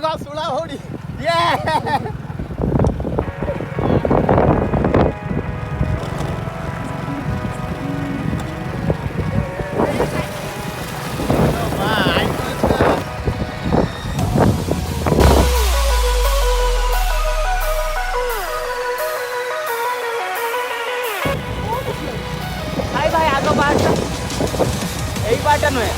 सुला होड़ी ये भाई आगे बाट यही बाट नुहे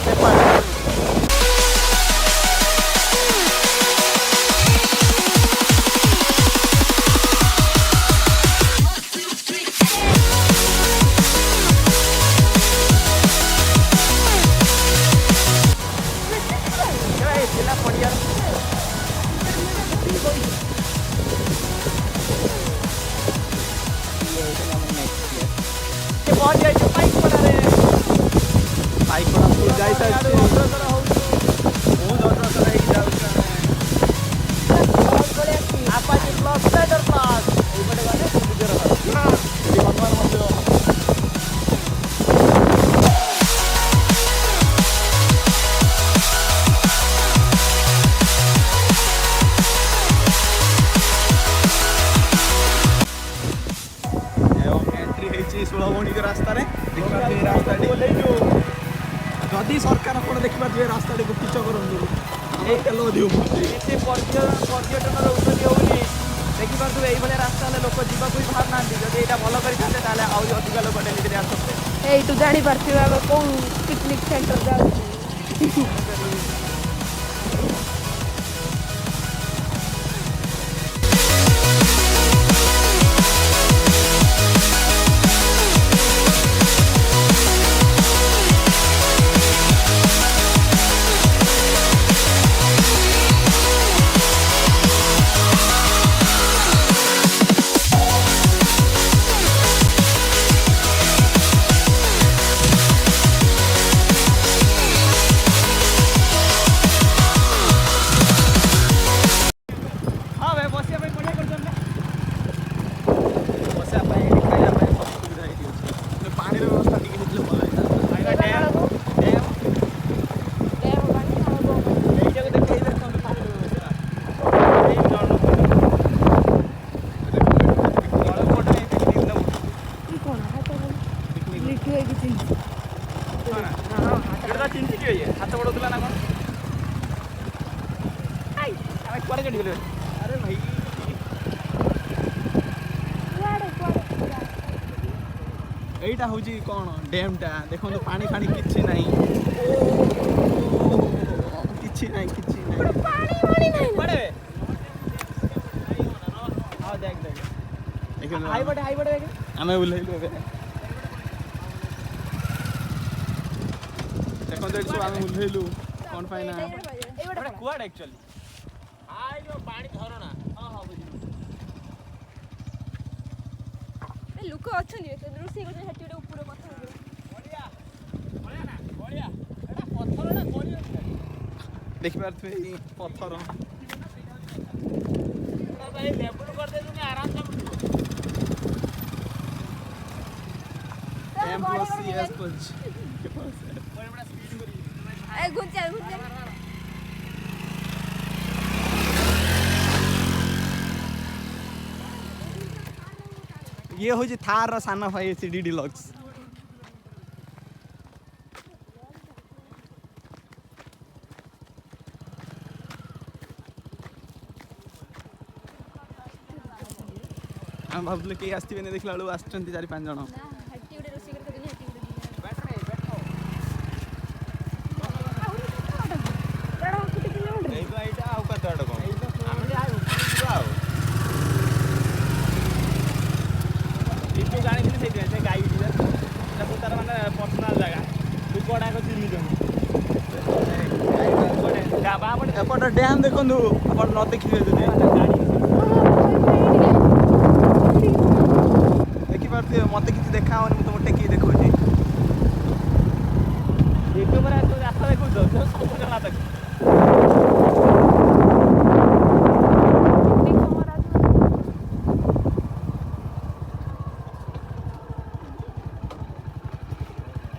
रास्ता जदि सरकार आप देखिए रास्ता किच कर पर्यटन उन्नति होनी देखिपे ये रास्ता लोक जावाक भी बाहर ना जब यहाँ भल करते आहरी अधिक लोक डेली आसते ये जापर कौन पिकनिक सेंटर जाऊँ हाथ बढ़ा ना कौन अरे भाई यहीटा हूँ कौन डैम टा देखो तो पानी फानी किछि नहीं किछि नहीं किछि नहीं पानी नहीं पड़े हां देख देख देखो हाई बड़े हमें बुलाइलो बे देखो तो सब हम बुलाइलो कौन फाइना एटा कुआड एक्चुअली हाय जो पानी झरना हां हां बुझी ए लुक अछन रे रोसी को हेटी रे ऊपर पत्थर बढ़िया बढ़िया ना बढ़िया एटा पत्थर ना कोड़ी देख पारथि ई पत्थर भाई लेबल कर दे तुम आराम से M+CS कुछ के पास है बड़ा स्पीड करी ए घुंच ये हो जी थार साना भाई सीडी डिलक्स हम भाबले के आस्ती बने देखला बेलू आछंती 4-5 जण हट्टी उडे रोसी कर देनी हट्टी उडे बैठ बैठो रडा किती किलोमीटर ए तो आइटा आउ का तड को हम जा आउ इतो गाणी से से गाई दिला सब तार माने पर्सनल जगह तू कोडा को चिन्नी जम गाई बा बड एपट डैम देखंदु अपन न देखिबे जदि गाड़ी मत कि देखा तुम टेक देखो रास्ता देखो सब जना तक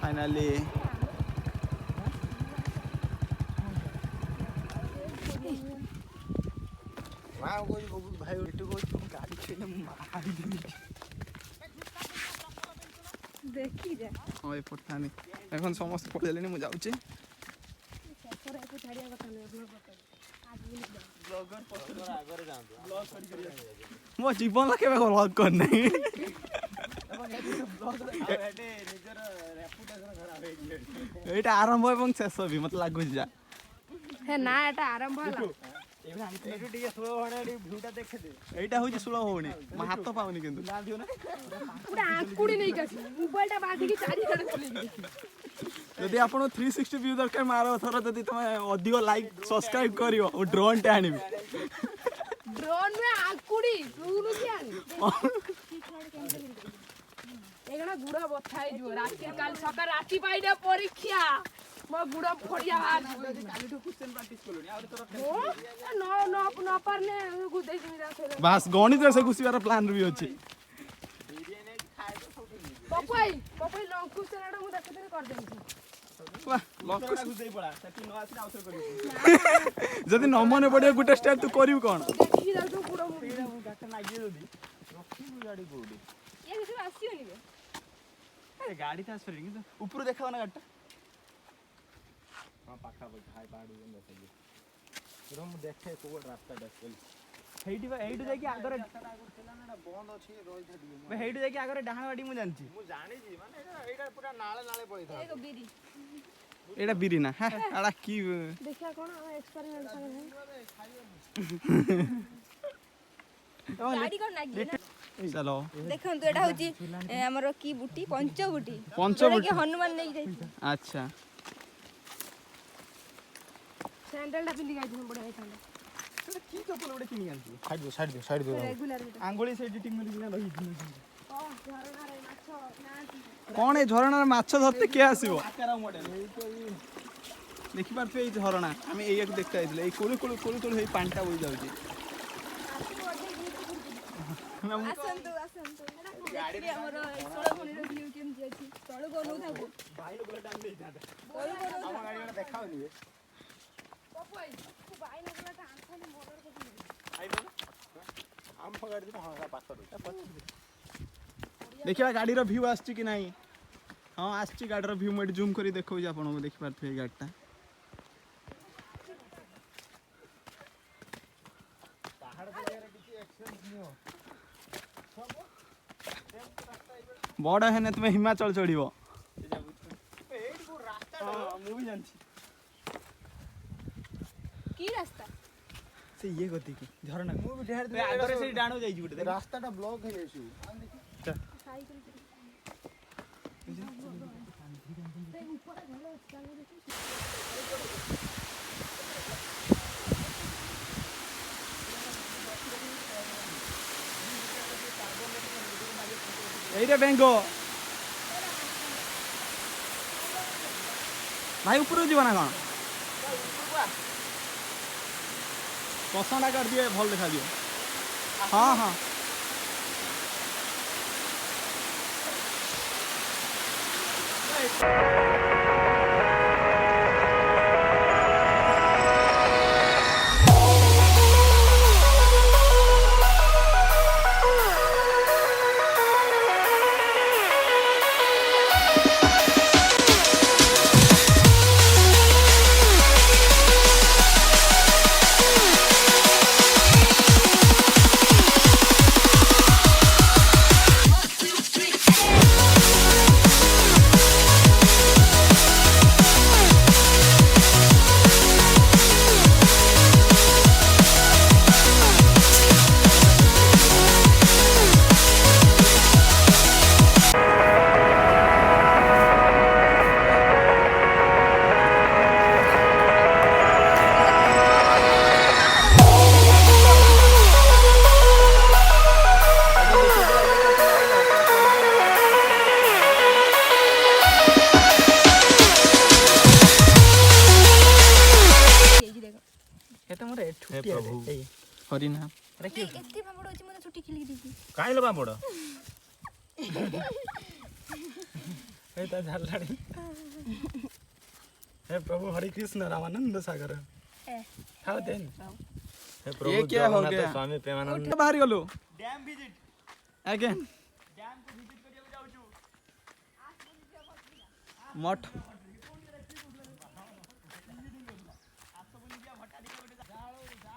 फाइनली माँ को भाई एटू को गाड़ी छेने मारी देनी देखी जा ହଁ ଏପଟେ ଥାନି এখন ସମସ୍ତେ ପଳେଇଲେଣି ମୁଁ ଯାଉଛି ସେକରେ ଏକୁ ଛାଡ଼ିବା କଥା ନୁହେଁ ବ୍ଲଗର ଆଗରେ ଯାଆନ୍ତୁ ବ୍ଲଗ କରି ମୋ ଜୀବନରେ କେବେ ବ୍ଲଗ କରିନାହିଁ ଏଇଟା ଆରମ୍ଭ ଏବଂ ଶେଷ ବି ମତେ ଲାଗୁଛି ଯା ହେ ନା ଏଟା ଆରମ୍ଭ ହେଲା ଏଇଠୁ ଟିକେ ସ୍ଲୋ ହଣେ ଭିଉଟା ଦେଖେଦେ ଏଇଟା ହଉଛି ସୁଳ ହଉନି ମୋ ହାତ ପାଉନି କିନ୍ତୁ ଗୋଟେ ଆଙ୍କୁଡ଼ି ନେଇକି ଆସି ମୋବାଇଲଟା ବାନ୍ଧିକି ଚାରିଆଡ଼େ ବୁଲେଇକି ଦେଖି ଯଦି ଆପଣ 360 ଭିଉ ଦରକାର ମାର ଥର ଯଦି ତମେ ଅଧିକ ଲାଇକ୍ ସବସ୍କ୍ରାଇବ କରିବ ଓ ଡ୍ରୋନ୍ ଟେ ଆଣିବି ଡ୍ରୋନ୍ ନୁହେଁ ଆଙ୍କୁଡ଼ି ଡ୍ରୋନ୍ କି ଆଣି ଏଗଣା ଗୁଡ଼ ବଥା ହେଇଯିବ ରାତି କାଲି ସକାଳ ରାତି ପାଇଲେ ପରୀକ୍ଷା ମୋ ଗୁଡ଼ ଫଡ଼ିଆ ବାହାରିଯିବ କାଲିଠୁ କ୍ୱେଶ୍ଚନ ପ୍ରାକ୍ଟିସ କଲୁଣି ଆଉ ତୋର ନ ପାରିଲେ ଗୁଦେଇ ଯିବି ବାସ୍ ଗଣିତରେ ସେ ଘୁଷିବାର ପ୍ଲାନ୍ ବି ଅଛି ପପାଇ ଲଙ୍କୁସ ସେଟା ମୁଁ ଦେଖିଥିଲି କରିଦେଇଛି ଯଦି ନ ମନେ ପଡ଼ିବ ଗୋଟେ ଷ୍ଟେପ୍ ତୁ କରିବୁ କ'ଣ ଦେଖିକି ଯାଉଛୁ ଗୁଡ଼ ମୁଁ ଇଏ କିଛି ଆସିବନି ବେ ଗାଡ଼ି ତ ଆସିପାରିନି କିନ୍ତୁ ଉପରୁ ଦେଖାବ ନା ଗାଡ଼ିଟା ହଁ ପାଖାପାଖି ହାଇ ପାହାଡ଼ ମୁଁ ଦେଖେ କୋଉ ରାସ୍ତାଟା ହେଇଠି ଏଇଠୁ ଯାଇକି ଆଗରେ ବନ୍ଦ ଅଛି ରହିଥା ଟିକେ ହେଇଠୁ ଯାଇକି ଆଗରେ ଡାହାଣ ବାଡ଼ି ମୁଁ ଜାଣିଛି ମୁଁ ଜାଣିଛି ମାନେ ଏଇଟା ପୁରା ନାଳେ ନାଳେ ପଳେଇଥାଏ ଏକ ବିରି ଏଇଟା ବିରି ନା ହେ ଆଡ଼ା କି ଦେଖିଆ କ'ଣ ଏକ୍ସପେରିମେଣ୍ଟ ଏବଂ ଗାଡ଼ି କ'ଣ ଲାଗି ନା ଚାଲ ଦେଖନ୍ତୁ ଏଟା ହଉଛି ଆମର କି ବୁଟି ପଞ୍ଚବୁଟି ପଞ୍ଚବୁଟି। କି ହନୁମାନ ନେଇକି ଯାଇଥିଲେ ଆଚ୍ଛା ସ୍ୟାଣ୍ଡେଲଟା ପିନ୍ଧିକି ଯାଇଥିଲେ ବଢ଼ିଆ ହେଇଥାନ୍ତା କି ଚପଲ ଗୋଟେ କିଣି ଆଣିଥିଲି ସାଇଡ୍ ଦିଅ ରେଗୁଲାର ଆଙ୍ଗୁଳି ସେ ଏଡିଟିଂ କରିକିନା ରହିଛି ଝରଣାରେ ମାଛ ନାହାନ୍ତି କ'ଣ ଏଇ ଝରଣାରେ ମାଛ ଧରତେ କିଏ ଆସିବ ଦେଖିପାରୁଥିବେ ଏଇ ଝରଣା ଆମେ ଏଇଆକୁ ଦେଖା ଯାଇଥିଲେ ଏଇ କୋଳି ହେଇ ପାଣିଟା ବୋହି ଯାଉଛି ଆସନ୍ତୁ ଦେଖିଲି ଆମର ଷୋଳମଣିର ଭିଉ କେମିତି ଅଛି ତଳକୁ ଅନଉଥାକୁ ଦେଖାଉନି ଆମ ଗାଡ଼ି ହଁ ପାଖରୁ ଦେଖିବା ଗାଡ଼ିର ଭ୍ୟୁ ଆସୁଛି କି ନାହିଁ ହଁ ଆସିଛି ଗାଡ଼ିର ଭ୍ୟୁ ମୁଁ ଏଠି ଜୁମ୍ କରି ଦେଖାଉଛି ଆପଣଙ୍କୁ ଦେଖିପାରୁଥିବେ ଏଇ ଗାଡ଼ିଟା ବଡ଼ ହେନେ ତୁମେ ହିମାଚଳ ଚଢ଼ିବ ମୁଁ ବି ଜାଣିଛି କି ରାସ୍ତା ସେ ଇଏ ଗତିକି ଝରଣା ମୁଁ ବି ଢେର ଆଗରେ ସେଇ ଡାଣୁ ଯାଇଛି ଗୋଟେ ରାସ୍ତାଟା ବ୍ଲକ୍ ହେଇଯାଇଛି এইটা বেঙ্গ ভাই উপরକୁ ଯିବ ନା କ'ଣ କଷଣଟା କରିଦିଏ ଭଲ ଦେଖାଯିବ ହଁ ହଁ ହରିନା ଏତେ ପାମ୍ପଡ଼ ଅଛି ମୋତେ ଛୁଟି ଖେଳିକି ଦେଇଛି କାହିଁ ଲ ପାମ୍ପଡ଼ ଏଇଟା ଝାଲାଣି हे प्रभु हरे कृष्ण रामानंद सागर खाओ देन ये क्या हो गया? स्वामी प्रेमानंद बाहर गलो ଡ୍ୟାମ୍ ଭିଜିଟ୍ अगेन ଡ୍ୟାମ୍କୁ ଭିଜିଟ୍ କରିବାକୁ ଯାଉଛୁ। मठ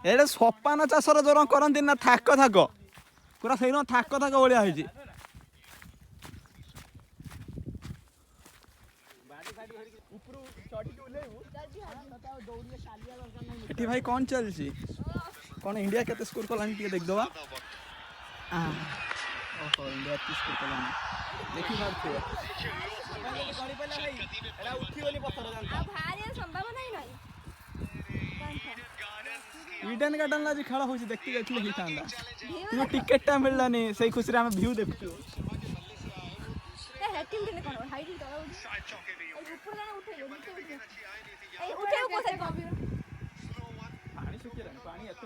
एडे सोपान चाषर जोर करती ना थाक थाक पूरा सही थाक थाक भाया होती एठी भाई कौन चलसी कौन इंडिया केते स्कोर कलानी टिके देख दवा ओहो इंडिया एते स्कोर कलानी देखि पारछे କରି ପାରିଲା ଭାଇ ଏଟା ଉଠିବନି ପଥର ଜାଣିଛ। ଆଉ ଭାରି ସମ୍ଭାବନା ହିଁ ନାହିଁ। इडन गार्डन आज खेल हो देखते जाइए ही था कि टिकेटा मिललानी से खुशी आम भ्यू देखु हेटिंग देने कोन हाइट तळा उठी ऊपर जाने उठेलो नीचे उठे ए उठे को से पानी सुखी पानी एत